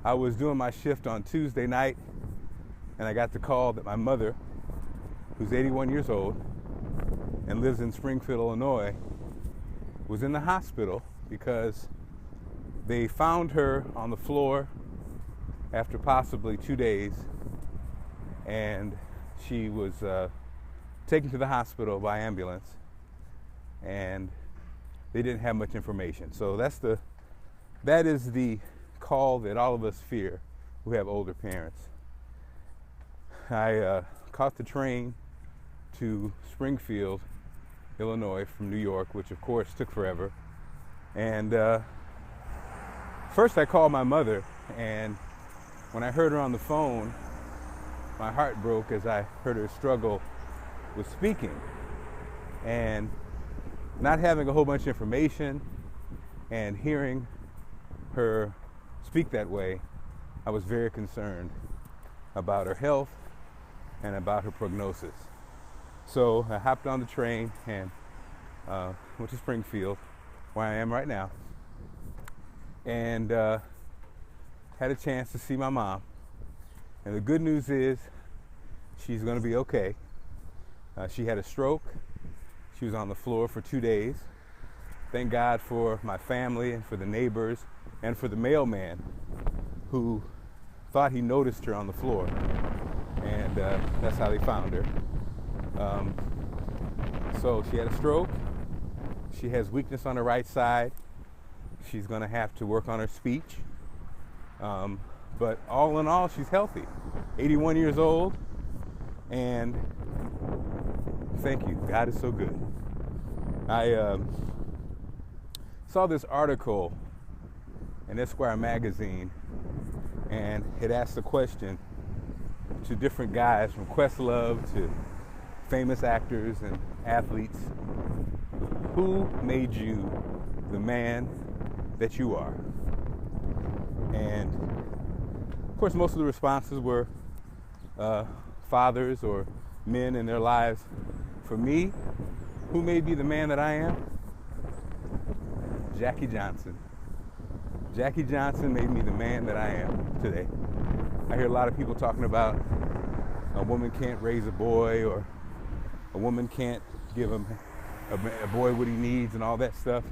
I was doing my shift on Tuesday night, and I got the call that my mother, who's 81 years old and lives in Springfield, Illinois, was in the hospital because they found her on the floor after possibly 2 days, and she was taken to the hospital by ambulance, and they didn't have much information. So that is the call that all of us fear who have older parents. I caught the train to Springfield, Illinois from New York, which of course took forever. And first I called my mother, and when I heard her on the phone, my heart broke as I heard her struggle with speaking. And not having a whole bunch of information and hearing her speak that way, I was very concerned about her health and about her prognosis. So I hopped on the train and went to Springfield, where I am right now, and had a chance to see my mom. And the good news is she's going to be okay. She had a stroke. She was on the floor for 2 days. Thank God for my family and for the neighbors and for the mailman who thought he noticed her on the floor. And that's how they found her. So she had a stroke. She has weakness on the right side. She's going to have to work on her speech. But all in all, she's healthy. 81 years old. And thank you. God is so good. I saw this article in Esquire magazine, and it asked a question to different guys from Questlove to famous actors and athletes. Who made you the man that you are? And of course, most of the responses were fathers or men in their lives. For me, who made me the man that I am? Jackie Johnson. Jackie Johnson made me the man that I am today. I hear a lot of people talking about a woman can't raise a boy, or a woman can't give a boy what he needs and all that stuff.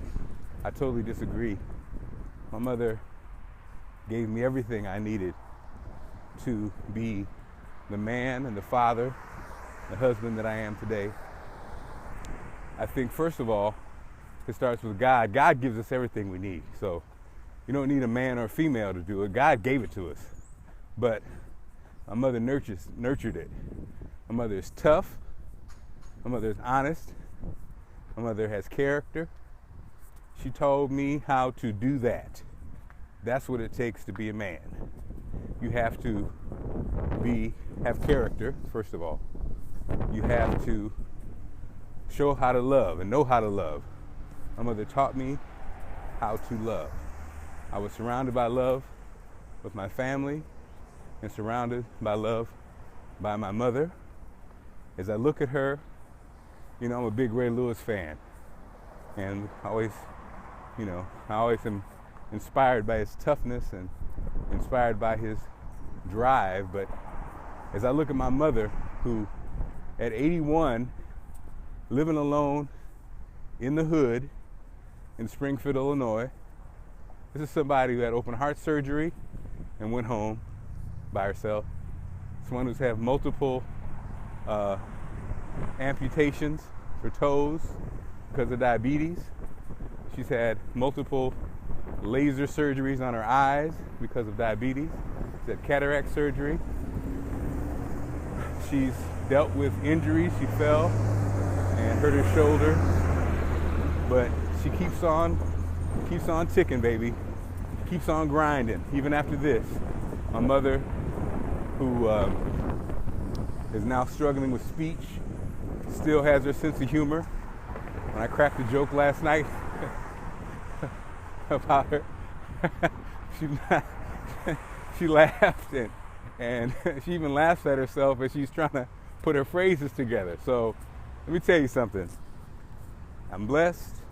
I totally disagree. My mother gave me everything I needed to be the man and the father, the husband that I am today. I think, first of all, it starts with God. God gives us everything we need. So you don't need a man or a female to do it. God gave it to us. But my mother nurtured it. My mother is tough. My mother is honest. My mother has character. She told me how to do that. That's what it takes to be a man. You have to have character, first of all. You have to show how to love and know how to love. My mother taught me how to love. I was surrounded by love with my family and surrounded by love by my mother. As I look at her, I'm a big Ray Lewis fan. And I always am inspired by his toughness and inspired by his drive. But as I look at my mother, who at 81, living alone in the hood in Springfield, Illinois, this is somebody who had open heart surgery and went home by herself. Someone who's had multiple amputations for toes because of diabetes. She's had multiple laser surgeries on her eyes because of diabetes. She's had cataract surgery. She's dealt with injuries. She fell and hurt her shoulder, but she keeps on ticking, baby. Keeps on grinding, even after this. My mother, who is now struggling with speech, still has her sense of humor. When I cracked a joke last night about her, she laughed, and she even laughs at herself as she's trying to put her phrases together. So let me tell you something. I'm blessed.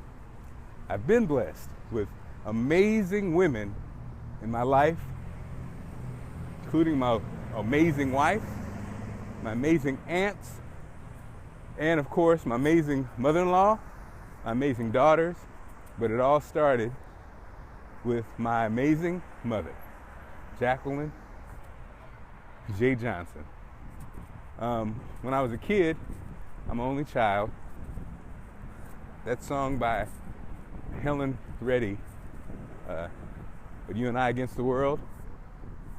I've been blessed with amazing women in my life including my amazing wife, my amazing aunts, and of course my amazing mother-in-law, my amazing daughters. But it all started with my amazing mother, Jacqueline J. Johnson. When I was a kid, I'm an only child. That song by Helen Reddy, But You and I Against the World,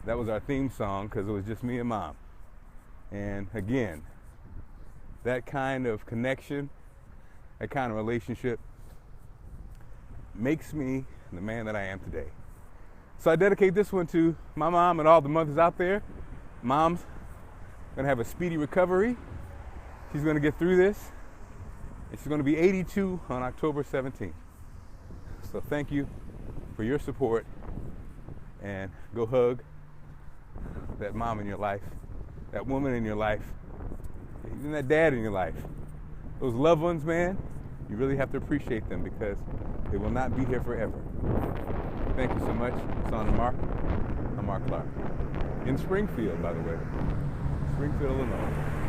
that was our theme song because it was just me and Mom. And again, that kind of connection, that kind of relationship makes me the man that I am today. So I dedicate this one to my mom and all the mothers out there. Mom's gonna have a speedy recovery. She's gonna get through this. And she's gonna be 82 on October 17th. So thank you for your support, and go hug that mom in your life, that woman in your life, even that dad in your life. Those loved ones, man, you really have to appreciate them because they will not be here forever. Thank you so much. It's on to Mark. I'm Marc Clarke. In Springfield, by the way. Springfield, Illinois.